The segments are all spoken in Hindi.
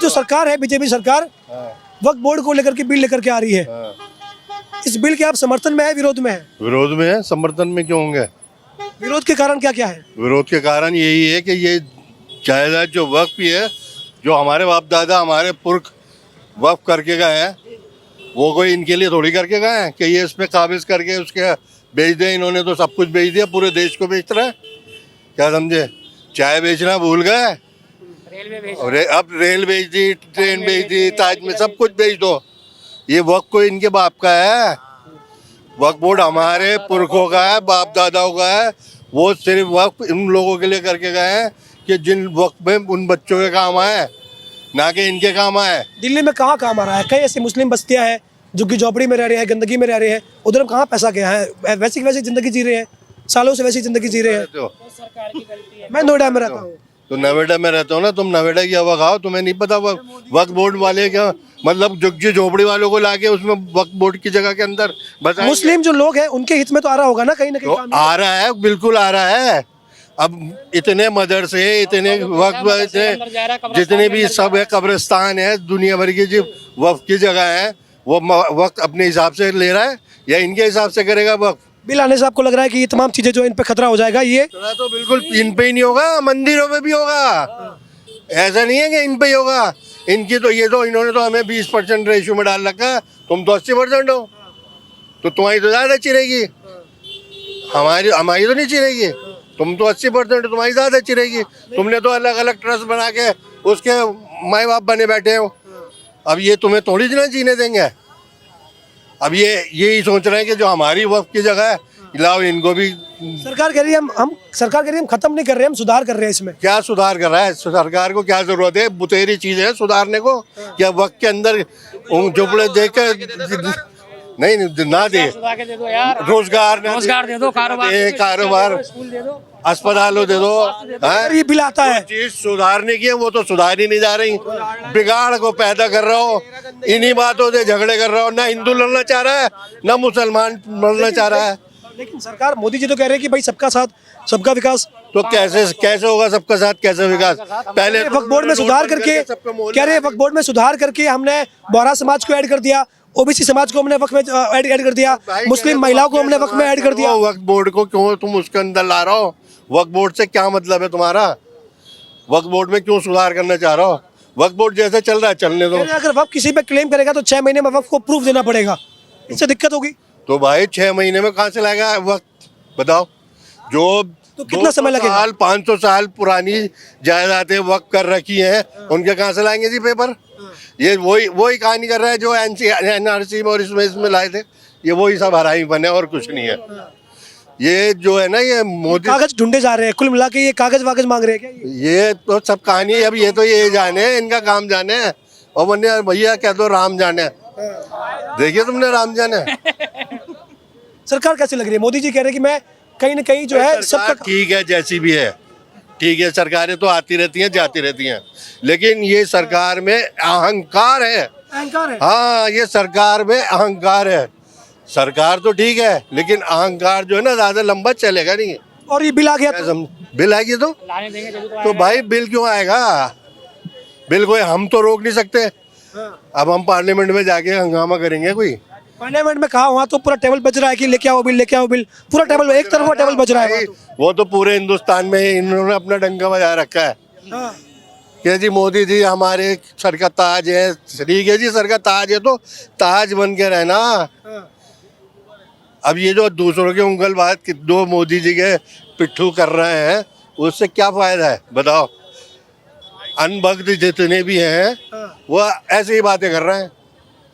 जो सरकार है बीजेपी सरकार वक्फ बोर्ड को लेकर के बिल लेकर के आ रही है, इस बिल के आप समर्थन में है विरोध में है? विरोध में है, समर्थन में क्यों होंगे? विरोध के कारण क्या क्या है? विरोध के कारण यही है कि ये जायदाद जो वक्फ है, जो हमारे बाप दादा हमारे पुरख वक्फ करके गए हैं, वो कोई इनके लिए थोड़ी करके गए हैं कि ये इस पे काबिज करके उसके बेच दें। इन्होंने तो सब कुछ बेच दिया, पूरे देश को बेच रहा है। क्या समझे? चाय बेचना भूल गए, अब रेल बेच दी, ट्रेन बेच दी, ताज में सब कुछ बेच दो। ये वक्त कोई इनके बाप का है? वक्फ बोर्ड हमारे पुरखों का है, बाप दादाओं का है। वो सिर्फ वक्त इन लोगों के लिए करके गए हैं कि जिन वक्त में उन बच्चों के काम आए, ना कि इनके काम आए। दिल्ली में कहाँ काम आ रहा है? कई ऐसी मुस्लिम बस्तियां हैं जो कि झोपड़ी में रह रहे हैं, गंदगी में रह रहे हैं, उधर हम कहाँ पैसा गया है? वैसी की वैसी जिंदगी जी रहे हैं, सालों से वैसी जिंदगी जी रहे हैं। सरकार की गलती है। मैं नोएडा में रहता हूँ। तो नोएडा में रहते हो ना तुम, नोएडा की हवा खाओ। तुम्हें नहीं पता वक्फ बोर्ड वाले क्या मतलब झुग्गी झोपड़ी वालों को लाके उसमें वक्फ बोर्ड की जगह के अंदर बस मुस्लिम जो लोग हैं उनके हित में तो आ रहा होगा ना कहीं तो काम। आ रहा है, बिल्कुल आ रहा है। अब इतने मदरसे, इतने वक्फ, जितने भी सब है, कब्रिस्तान है, दुनिया भर की जो वक्फ की जगह है, वो वक्त अपने हिसाब से ले रहा है या इनके हिसाब से करेगा वक्फ? बिल आने से आपको लग रहा है कि ये तमाम चीजें जो इन पे खतरा हो जाएगा? ये तो बिल्कुल इन पे ही नहीं होगा, मंदिरों में भी होगा। ऐसा नहीं है कि इन पे ही होगा। इनकी तो ये तो इन्होंने तो हमें 20% रेशियो में डाल रखा है। तुम तो 80% हो, तो तुम्हारी तो ज्यादा चिरेगी, हमारी तो नहीं चिरेगी। तुम तो 80%, तुम्हारी ज्यादा चिरेगी। तुमने तो अलग अलग ट्रस्ट बना के उसके माँ बाप बने बैठे हो। अब ये तुम्हें थोड़ी ना जीने देंगे। अब ये यही सोच रहे हैं कि जो हमारी वक्फ की जगह है, लाओ इनको भी। सरकार कह रही है सरकार कह रही है हम खत्म नहीं कर रहे, हम सुधार कर रहे हैं इसमें। क्या सुधार कर रहा है? सरकार को क्या जरूरत है? बुतेरी चीज है सुधारने को? क्या वक्त के अंदर झोपड़े देख कर नहीं ना दे, रोजगार दे दो, कारोबार, अस्पतालों दे दो। ये बिल आता है, चीज सुधारने की है, वो तो सुधार ही नहीं जा रही। बिगाड़ को पैदा कर रहा हो, इन्हीं बातों से झगड़े कर रहा हो। ना हिंदू लड़ना चाह रहा है, ना मुसलमान लड़ना चाह रहा है। लेकिन सरकार मोदी जी तो कह रहे हैं कि भाई सबका साथ सबका विकास। तो कैसे होगा सबका साथ, कैसे विकास? पहले वक्फ बोर्ड में सुधार करके कह रहे हैं, वक्फ बोर्ड में सुधार करके हमने बोहरा समाज को ऐड कर दिया, ओबीसी समाज को हमने वक्फ में ऐड कर दिया, मुस्लिम महिलाओं को हमने वक्फ में ऐड कर दिया। वक्फ बोर्ड को क्यों तुम उसके अंदर ला रहे हो? वक्फ बोर्ड से क्या मतलब है तुम्हारा? वक्फ बोर्ड में क्यों सुधार करना चाह रहे हो? वक्फ बोर्ड जैसे चल रहा है चलने दो। अगर वक्फ किसी पे क्लेम करेगा तो 6 महीने में वक्फ को प्रूफ देना पड़ेगा, इससे दिक्कत होगी। तो भाई 6 महीने में कहाँ से लाएगा वक्त? बताओ। जो तो कितना समय लगेगा? 500 साल पुरानी जायदादें वक्त कर रखी हैं, उनके कहाँ से लाएंगे जी पेपर? ये वही कहानी कर रहा है जो एनआरसी में और इसमें लाए थे। ये वही सब हराई बने और कुछ नहीं है। ये जो है ना, ये मोदी कागज ढूंढे जा रहे हैं, कुल मिला के ये कागज वागज मांग रहे हैं क्या? ये तो सब कहानी है। अब ये तो ये जाने, इनका काम जाने। और बंदे भैया कह दो राम जाने। देखिए तुमने राम जाने। सरकार कैसी लग रही है? मोदी जी कह रहे हैं कि मैं कहीं ना कहीं जो है सबका ठीक है, जैसी भी है ठीक है। सरकारें तो आती रहती हैं, जाती रहती हैं, लेकिन ये सरकार में अहंकार है। अहंकार है। हाँ, ये सरकार में अहंकार है। सरकार तो ठीक है, लेकिन अहंकार जो है ना ज्यादा लंबा चलेगा नहीं। और ये बिल आ गया तो बिल आएगी तो भाई बिल क्यों आएगा? बिल कोई हम तो रोक नहीं सकते। अब हम पार्लियामेंट में जाके हंगामा करेंगे? कोई पार्लियामेंट में कहा, वहाँ तो पूरा टेबल बज रहा है कि लेके आओ बिल, लेके आओ बिल। पूरा टेबल एक तरफ टेबल बज रहा है। वो तो पूरे हिंदुस्तान में इन्होंने अपना डंका बजा रखा है कि जी मोदी जी हमारे सर का ताज है। ठीक है जी, सर का ताज है तो ताज बन के रहना। अब ये जो दूसरों के उंगल बात दो मोदी जी के पिट्ठू कर रहे हैं, उससे क्या फायदा है बताओ? अनभक्त जितने भी हैं वो ऐसे ही बातें कर रहे हैं।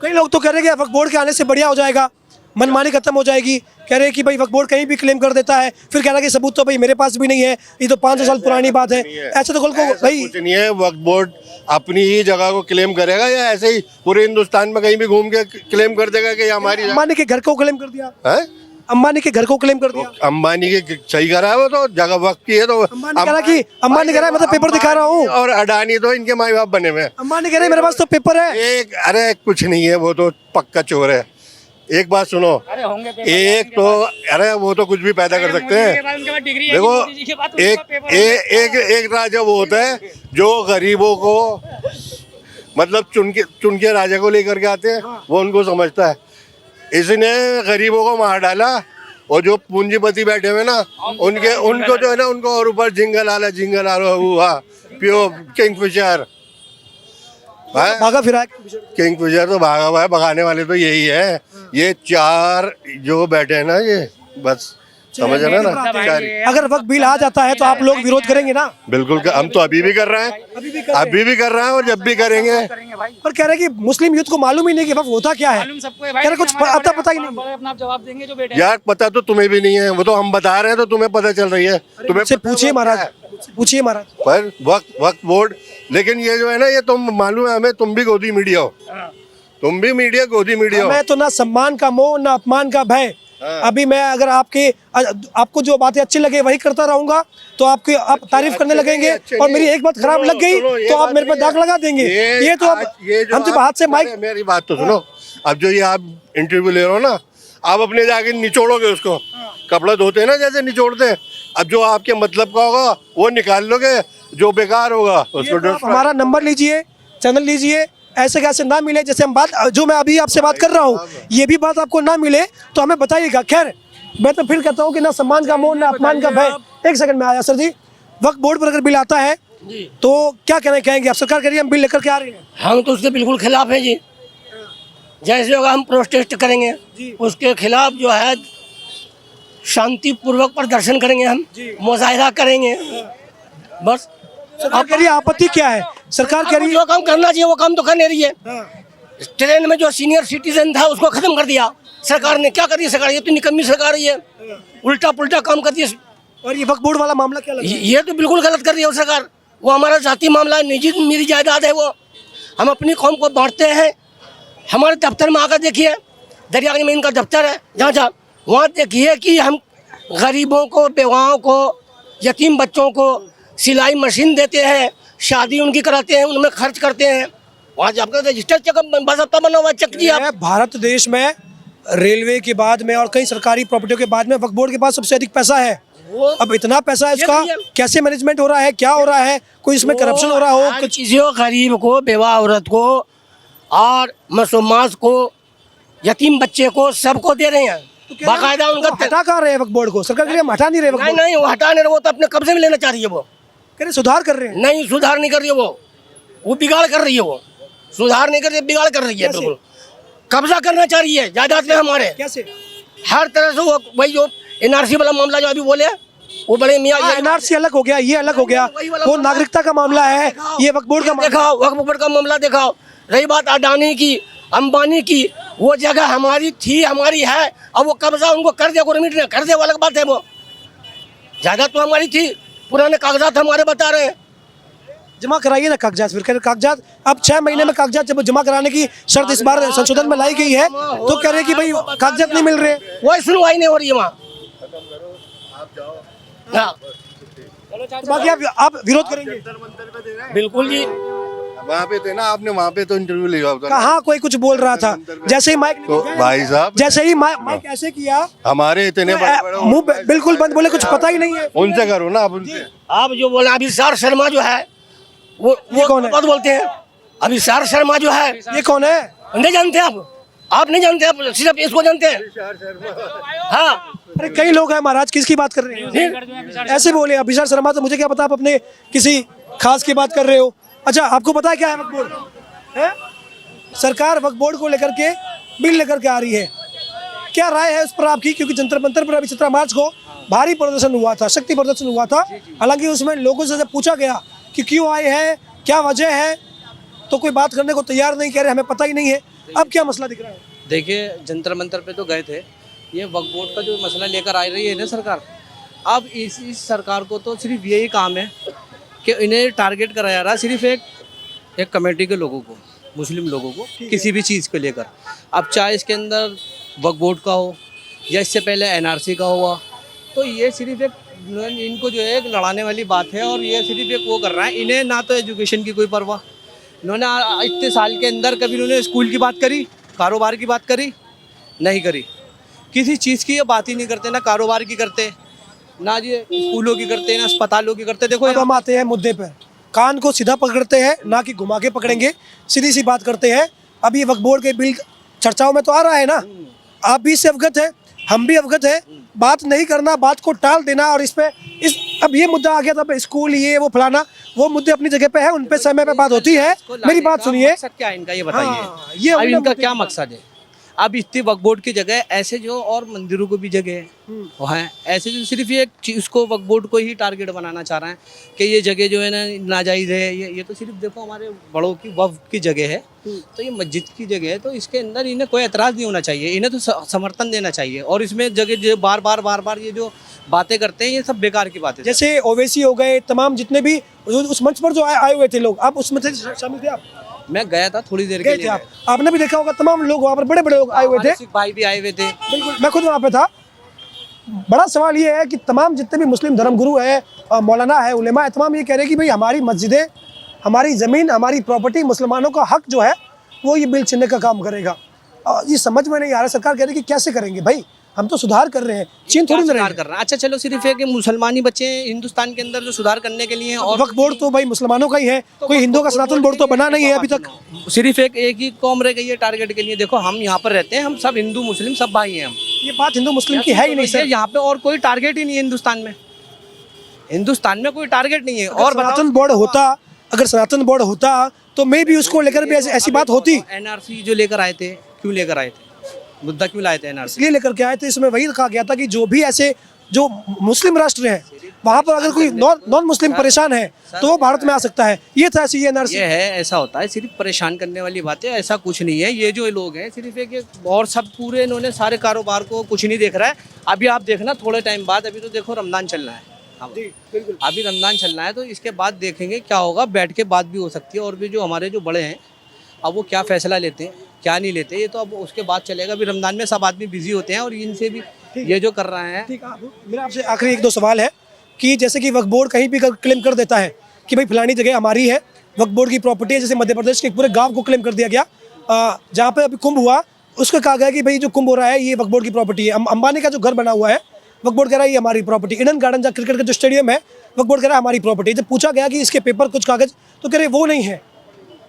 कई लोग तो कह रहे हैं कि वक्फ बोर्ड के आने से बढ़िया हो जाएगा, मनमानी खत्म हो जाएगी। कह रहे हैं कि भाई वक्फ बोर्ड कहीं भी क्लेम कर देता है, फिर कह रहा है कि सबूत तो भाई मेरे पास भी नहीं है, ये तो 500 साल पुरानी बात है। ऐसे तो भाई कुछ नहीं है। वक्फ बोर्ड अपनी ही जगह को क्लेम करेगा या ऐसे ही पूरे हिंदुस्तान में कहीं भी घूम के क्लेम कर देगा कि हमारी? अंबानी के घर को क्लेम कर दिया है, अंबानी के घर को क्लेम कर दिया। अंबानी के सही करा है, वो तो जगह वक्त की है। तो अंबानी कह रहा है मतलब पेपर दिखा रहा हूँ। और अडानी तो इनके माँ बाप बने हुए हैं। अंबानी कह रहे हैं मेरे पास तो पेपर है। अरे कुछ नहीं है, वो तो पक्का चोर है। एक बात सुनो, एक तो अरे वो तो कुछ भी पैदा कर सकते हैं। देखो एक राजा वो होता है जो गरीबों को मतलब चुन के राजा को लेकर के आते हैं, वो उनको समझता है। इसने गरीबों को मार डाला, और जो पूंजीपति बैठे हुए ना उनको जो है ना उनको और ऊपर झिंगल आला हुआ प्योर किंगफिशर भागा फिरा है। किंगफिशर तो भागा हुआ है, भगाने वाले तो यही है। ये चार जो बैठे हैं ना, ये बस समझ रहे ना चार। अगर वक्त बिल आ जाता है तो आप लोग विरोध करेंगे ना? बिल्कुल, हम तो अभी भी कर रहे हैं, अभी भी कर रहे हैं और जब भी करेंगे। पर कह रहे हैं कि मुस्लिम यूथ को मालूम ही नहीं कि वक्त होता क्या है। मालूम सबको है कह रहे कुछ अता पता ही नहीं। बड़े अपना जवाब देंगे जो बेटे यार पता तो तुम्हें भी नहीं है, वो तो हम बता रहे हैं तो तुम्हें पता चल रही है। तुम्हें से पूछिए महाराज, पूछिए महाराज। पर वक्त बोर्ड, लेकिन ये जो है ना, ये तुम मालूम है हमें, तुम भी गोदी मीडिया हो, तुम भी मीडिया गोदी मीडिया हो। मैं तो ना सम्मान का मोह ना अपमान का भय। अभी मैं अगर आपको जो बातें अच्छी लगे वही करता रहूंगा तो आप तारीफ करने लगेंगे, और मेरी एक बात खराब लग गई तो आप मेरे पर दाग लगा देंगे। ये तो अब हम जब हाथ से माइक। मेरी बात तो सुनो, अब जो ये आप इंटरव्यू ले रहे हो ना, आप अपने जाके निचोड़ोगे उसको, कपड़ा धोते हैं ना जैसे निचोड़ते हैं। अब जो आपके मतलब का होगा वो निकाल लोगे, जो बेकार होगा उसको। हमारा नंबर लीजिए, चैनल लीजिए, ऐसे कैसे ना मिले जैसे हम बात, जो मैं अभी आपसे बात कर रहा हूँ, ये भी बात आपको ना मिले तो हमें बताइएगा। खैर मैं तो फिर कहता हूँ कि ना सम्मान का मोह ना अपमान का भय। एक सेकंड में आया सर जी, वक्त बोर्ड पर अगर बिल आता है तो क्या कहना कहेंगे आप? सरकार कह रही है हम बिल लेकर के आ रहे हैं। हम तो उसके बिल्कुल खिलाफ है जी। जैसे होगा हम प्रोटेस्ट करेंगे, उसके खिलाफ जो है शांतिपूर्वक प्रदर्शन करेंगे, हम मुजाहिरा करेंगे। बस सरकार कह रही है आपत्ति क्या है? सरकार कह रही है जो काम करना चाहिए वो काम तो कर नहीं रही है। ट्रेन में जो सीनियर सिटीजन था उसको खत्म कर दिया सरकार ने। क्या कर रही है सरकार? ये तो निकम्मी सरकार ही है, उल्टा पुल्टा काम करती है। और ये वक्त बोर्ड वाला मामला क्या लग रहा है? ये तो बिल्कुल गलत कर रही है सरकार। वो हमारा जाती मामला है, निजी मेरी जायदाद है। वो हम अपनी कौम को बांटते हैं। हमारे दफ्तर में आकर देखिए, दरियागंज में इनका दफ्तर है, जहाँ वहाँ देखिए कि हम गरीबों को, बेवाओं को, यतीम बच्चों को सिलाई मशीन देते हैं, शादी उनकी कराते हैं, उनमें खर्च करते हैं। वहाँ जाकर रजिस्टर चेकअप बाज़ाब्ता बना हुआ, चेक किया। भारत देश में रेलवे के बाद में और कई सरकारी प्रॉपर्टियों के बाद में वक्फ बोर्ड के पास सबसे अधिक पैसा है। अब इतना पैसा है, इसका कैसे मैनेजमेंट हो रहा है? क्या हो रहा है? कोई इसमें करप्शन हो रहा हो? कुछ चीज़ों, गरीब को, बेवा औरत को और मसूमात को, यतीम बच्चे को, सबको दे रहे हैं बाकायदा। उनका हटा कहाँ रहे हैं वक्फ बोर्ड को? सरकार कह रही है हम हटा नहीं रहे वक्फ बोर्ड। नहीं, वो हटा नहीं रहे, वो तो अपने कब्जे में लेना चाह रही है। वो कह रहे सुधार कर रहे हैं। नहीं, सुधार नहीं कर रही है, वो बिगाड़ कर रही है। वो सुधार नहीं कर रही है, बिगाड़ कर रही है। बिल्कुल कब्जा करना चाह रही है जायदाद में हमारे। कैसे? हर तरह से वो वही जो एनआरसी वाला मामला जो अभी बोले, वो बड़े मियाँ एनआरसी अलग हो गया, ये अलग हो गया, वो नागरिकता का मामला है, ये वक्फ बोर्ड का मामला। दिखाओ, वक्फ बोर्ड का मामला दिखाओ। रही बात अडानी की, अंबानी की, वो जगह हमारी थी, हमारी है, अब वो कब्जा उनको कर दिया गवर्नमेंट ने, कर दिया, वो अलग बात है। वो जायदाद तो हमारी थी, पुराने कागजात हमारे बता रहे हैं। जमा कराइए ना कागजात। फिर कह रहे कागजात अब 6 महीने में कागजात जब जमा कराने की शर्त इस बार संशोधन में लाई गई है तो कह रहे हैं कि भाई कागजात नहीं मिल रहे। वही सुनवाई नहीं हो रही है वहाँ। हाँ, बाकी आप विरोध करेंगे? बिल्कुल जी। वहाँ पे थे ना आपने, वहाँ पे तो इंटरव्यू लिया था। कहाँ कोई कुछ बोल रहा था? जैसे ही माइक तो भाई साहब, जैसे ही माइक ऐसे किया, हमारे इतने मुंह बिल्कुल बंद, बोले कुछ पता ही नहीं है। उनसे करो ना आप, उनसे। आप जो बोला अभिसार शर्मा जो है, वो कौन है? बात बोलते हैं। अभिसार शर्मा जो है, ये कौन है? नहीं जानते आप नहीं जानते, आप सिर्फ इसको जानते हैं। हाँ, अरे कई लोग हैं महाराज, किसकी बात कर रहे हैं? ऐसे बोले अभिसार शर्मा, तो मुझे क्या पता आप अपने किसी खास की बात कर रहे हो। अच्छा, आपको पता है क्या है वक्फ बोर्ड है? सरकार वक्फ बोर्ड को लेकर के बिल लेकर के आ रही है, क्या राय है उस पर आपकी? क्योंकि जंतर मंतर पर अभी 17 मार्च को भारी प्रदर्शन हुआ था, शक्ति प्रदर्शन हुआ था। हालांकि उसमें लोगों से जब पूछा गया कि क्यों आए हैं, क्या वजह है, तो कोई बात करने को तैयार नहीं, कह रहे हमें पता ही नहीं है। अब क्या मसला दिख रहा है? देखिए, जंतर मंतर पे तो गए थे, ये वक्फ बोर्ड का जो मसला लेकर आ रही है ना सरकार, अब इस सरकार को तो सिर्फ यही काम है कि इन्हें टारगेट कराया जा रहा है सिर्फ एक कमेटी के लोगों को, मुस्लिम लोगों को, किसी भी चीज़ को लेकर। अब चाहे इसके अंदर वक्फ बोर्ड का हो या इससे पहले एनआरसी का हुआ, तो ये सिर्फ एक इनको जो है एक लड़ाने वाली बात है। और ये सिर्फ एक वो कर रहा है, इन्हें ना तो एजुकेशन की कोई परवाह, इन्होंने इतने साल के अंदर कभी इन्होंने स्कूल की बात करी, कारोबार की बात करी नहीं करी, किसी चीज़ की ये बात ही नहीं करते, ना कारोबार की करते, ना ये स्कूलों की करते, ना अस्पतालों की करते। देखो अब हम आते हैं मुद्दे पर। कान को सीधा पकड़ते हैं, ना कि घुमा के पकड़ेंगे, सीधी सी बात करते हैं। अब ये वक्फ बोर्ड के बिल चर्चाओं में तो आ रहा है ना, आप भी इससे अवगत है, हम भी अवगत है। बात नहीं करना, बात को टाल देना, और इस पे अब ये मुद्दा आ गया था, स्कूल ये वो फलाना, वो मुद्दे अपनी जगह पे है, उन पे समय पे बात होती है। मेरी बात सुनिए, मकसद क्या है इनका ये बताइए। हाँ, ये अब उन्हें इनका मुद्दे क्या की मकसद है? अब इतनी वक्फ बोर्ड की जगह ऐसे जो और मंदिरों को भी जगह है वो है, ऐसे जो सिर्फ ये एक चीज को वक्फ बोर्ड को ही टारगेट बनाना चाह रहे हैं कि ये जगह जो है ना नाजायज़ है। ये तो सिर्फ देखो हमारे बड़ों की वक्फ की जगह है, तो ये मस्जिद की जगह है, तो इसके अंदर इन्हें कोई एतराज़ नहीं होना चाहिए, इन्हें तो समर्थन देना चाहिए। और इसमें जगह जो बार बार ये जो बातें करते हैं ये सब बेकार की बातें। जैसे ओवैसी हो गए, तमाम जितने भी उस मंच पर जो आए हुए थे लोग, आप उसमें से शामिल थे? आप मैं गया था थोड़ी देर के गए थे लिए। आप? आपने भी देखा होगा तमाम लोग वहाँ पर, बड़े बड़े लोग आए हुए थे। हमारे सिख भाई भी आए हुए थे। बिल्कुल, मैं खुद वहाँ पे था। बड़ा सवाल ये है कि तमाम जितने भी मुस्लिम धर्मगुरु हैं, मौलाना है, उलेमा है, तमाम ये कह रहे हैं कि भाई हमारी मस्जिदें, हमारी ज़मीन, हमारी प्रॉपर्टी, मुसलमानों का हक जो है वो ये बिल छीनने का काम करेगा। ये समझ में नहीं आ रहा, सरकार कह रही है कि कैसे करेंगे भाई, हम तो सुधार कर रहे हैं, चीन थोड़ी ना सुधार रहेगा। कर रहा है। अच्छा चलो, सिर्फ एक मुसलमान ही बच्चे हैं हिंदुस्तान के अंदर जो सुधार करने के लिए हैं, और वक्फ बोर्ड तो भाई मुसलमानों का ही है, कोई हिंदू का सनातन बोर्ड तो बना नहीं है अभी तक। सिर्फ एक ही कौम रह गई है टारगेट के लिए। देखो हम यहाँ पर रहते हैं, हम सब हिंदू मुस्लिम सब भाई हैं हम। ये बात हिंदू मुस्लिम की है ही नहीं सर। यहाँ पे और कोई टारगेट ही नहीं है हिंदुस्तान में। हिंदुस्तान में कोई टारगेट नहीं है। और सनातन बोर्ड होता, अगर सनातन बोर्ड होता तो मे भी उसको लेकर भी ऐसी बात होती। एनआरसी जो लेकर आए थे, क्यों लेकर आए थे? मुद्दा क्यों लाए थे एनआरसी? इसलिए लेकर के आए थे, इसमें वही कहा गया था कि जो भी ऐसे जो मुस्लिम राष्ट्र हैं वहाँ पर अगर कोई नॉन मुस्लिम परेशान है तो वो भारत में आ सकता है। ये था ऐसी एनआरसी। ये है, ऐसा होता है, सिर्फ परेशान करने वाली बात है, ऐसा कुछ नहीं है। ये जो लोग हैं सिर्फ एक और सब पूरे इन्होंने सारे कारोबार को कुछ नहीं देख रहा है। अभी आप देखना थोड़े टाइम बाद, अभी तो देखो रमजान चल रहा है, अभी रमजान चल रहा है, तो इसके बाद देखेंगे क्या होगा। बैठ के बात भी हो सकती है, और भी जो हमारे जो बड़े हैं अब वो क्या फैसला लेते हैं क्या नहीं लेते, ये तो अब उसके बाद चलेगा। अभी रमजान में सब आदमी बिजी होते हैं, और इनसे भी ये जो कर रहे हैं। ठीक है, मेरा आपसे आखिरी एक दो सवाल है कि जैसे कि वक्फ बोर्ड कहीं भी क्लेम कर देता है कि भाई फलानी जगह हमारी है, वक्फ बोर्ड की प्रॉपर्टी है। जैसे मध्य प्रदेश के पूरे गांव को क्लेम कर दिया गया, जहाँ पे अभी कुंभ हुआ उसको कहा गया कि भाई जो कुंभ हो रहा है ये वक्फ बोर्ड की प्रॉपर्टी है। अंबानी का जो घर बना हुआ है वक्फ बोर्ड कह रहा है ये हमारी प्रॉपर्टी। ईडन गार्डन जहाँ क्रिकेट का जो स्टेडियम है वक्फ बोर्ड कह रहा है हमारी प्रॉपर्टी। जब पूछा गया कि इसके पेपर कुछ कागज, तो कह रहे वो नहीं है।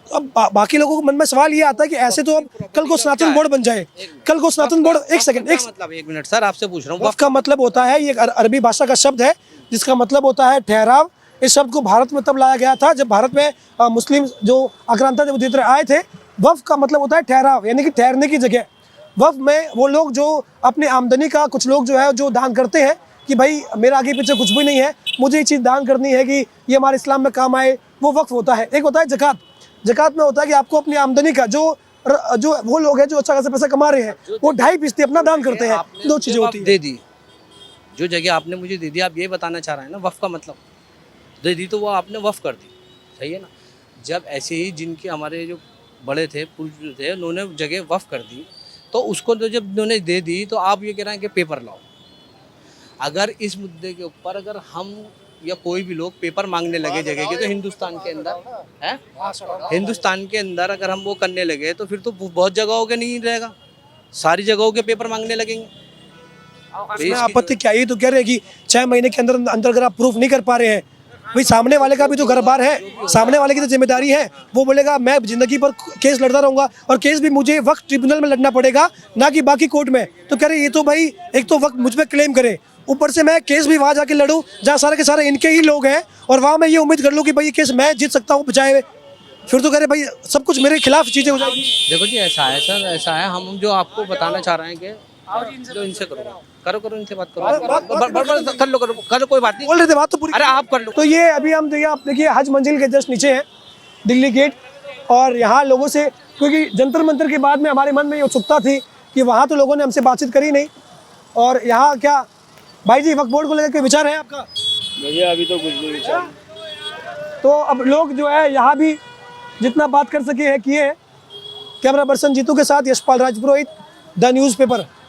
अब बाकी लोगों को मन में सवाल ये आता है कि ऐसे तो अब कल को सनातन बोर्ड बन जाए, कल को सनातन बोर्ड, एक सेकंड, मतलब एक मिनट सर, आपसे पूछ रहा हूँ। वक्फ का मतलब होता है, ये अरबी भाषा का शब्द है जिसका मतलब होता है ठहराव। इस शब्द को भारत में तब लाया गया था जब भारत में मुस्लिम जो आक्रांता जब आए थे। वक्फ का मतलब होता है ठहराव, यानी कि ठहरने की जगह। वक्फ में वो लोग जो अपनी आमदनी का, कुछ लोग जो है जो दान करते हैं कि भाई मेरा आगे पीछे कुछ भी नहीं है, मुझे ये चीज़ दान करनी है कि ये हमारे इस्लाम में काम आए, वो वक्फ होता है। एक होता है ज़कात। ज़कात में होता है कि आपको अपनी आमदनी का जो वो लोग हैं जो अच्छा खासा पैसा कमा रहे हैं वो 2.5% अपना दान करते हैं। दो चीज़ें होती हैं। दे दी जो जगह आपने मुझे दे दी, आप ये बताना चाह रहे हैं ना वक्फ का मतलब दे दी, तो वो आपने वक्फ कर दी, सही है ना। जब ऐसे ही जिनके हमारे जो बड़े थे पुरुष थे उन्होंने जगह वक्फ कर दी, तो उसको तो जब उन्होंने दे दी तो आप ये कह रहे हैं कि पेपर लाओ। अगर इस मुद्दे के ऊपर अगर हम या कोई भी लोग पेपर मांगने लगे जगह के, तो हिंदुस्तान के अंदर है, हिंदुस्तान के अंदर अगर हम वो करने लगे तो फिर तो बहुत जगहों के नहीं रहेगा, सारी जगहों के पेपर मांगने लगेंगे। इसमें आपत्ति क्या? ये तो कह रहे हैं कि 6 महीने के अंदर अगर आप प्रूफ नहीं कर पा रहे हैं, भाई सामने वाले का भी तो घर बार है, सामने वाले की तो जिम्मेदारी है। वो बोलेगा मैं जिंदगी भर केस लड़ता रहूंगा और केस भी मुझे वक्त ट्रिब्यूनल में लड़ना पड़ेगा, ना कि बाकी कोर्ट में। तो कह रहे ये तो भाई एक तो वक्त मुझ पर क्लेम करे, ऊपर से मैं केस भी वहाँ जाके लड़ूं जहाँ सारे के सारे इनके ही लोग हैं, और वहाँ मैं ये उम्मीद कर लूँ कि भाई ये केस मैं जीत सकता हूँ बचाए। फिर तो कह रहे भाई सब कुछ मेरे खिलाफ चीज़ें हो जाएगी। देखो जी ऐसा है सर, ऐसा है, हम जो आपको बताना चाह रहे हैं कि जो इनसे करो इनसे बात करो, कर लो कोई बात नहीं, बोल रहे थे बात तो पूरी। अरे आप कर लो। तो ये अभी हम देखिए, आप देखिए हज मंजिल के जस्ट नीचे हैं दिल्ली गेट, और यहाँ लोगों से, क्योंकि जंतर मंतर के बाद में हमारे मन में ये उत्सुकता थी कि वहाँ तो लोगों ने हमसे बातचीत करी नहीं, और यहाँ क्या भाई जी वक्फ बोर्ड को लेकर के विचार है आपका? भैया अभी तो कुछ नहीं विचार। तो अब लोग जो है यहाँ भी जितना बात कर सके हैं किए हैं। कैमरा पर्सन जीतू के साथ यशपाल राजपुरोहित, द न्यूज़पेपर।